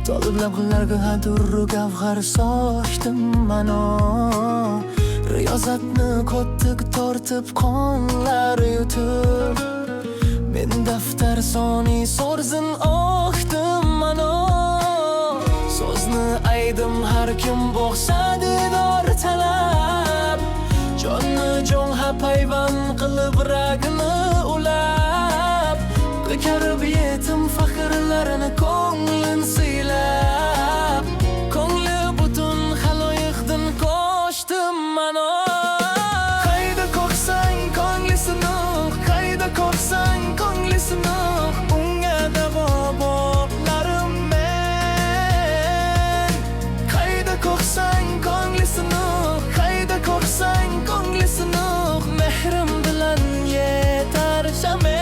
To'lib lablarga durru gavhar sochdim mano. Riyozatni ko'ttik tortib qonlar yutib, men daftar soni so'rzin ochdim mano. So'zni aydim har kim bo'lsa didor talab, jonni jonha payvon qilib ragini ulab, qikarib yetim faxrlarini ko'nglin siylab, ko'ngli butun xaloyiqdan qo'shdim mano. Qayda ko'rsang ko'nglisini, qayda ko'rsang ko'nglisini, unga davo bo'larim men. Qayda ko'rsang ko'nglisini, qayda ko'rsang ko'nglisini, mehrim bilan yetar shamen.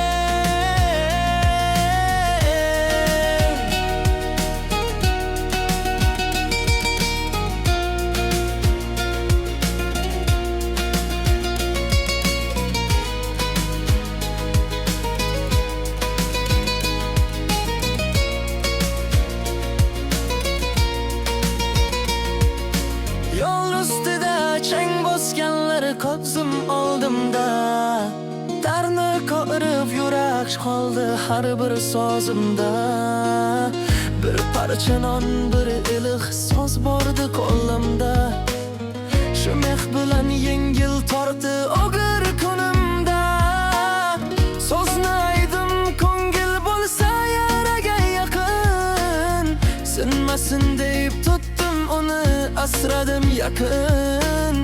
Yo'l ustida chang bosganlari ko'zim oldimda, darni ko'rib yurak qoldi har bir sozimda. Bir parcha non, bir iliq so'z bordi qo'limda, shu meh bilan yengil tortdi og'ir kunimda. So'zni aydim ko'ngil bo'lsa yaraga yaqin, sinmasin deb tutdim uni, asradim yaqin.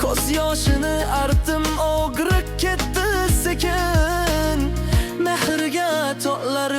Ko'z yoshini artdim, og'riq ketdi sekin. Mehrga tog'lar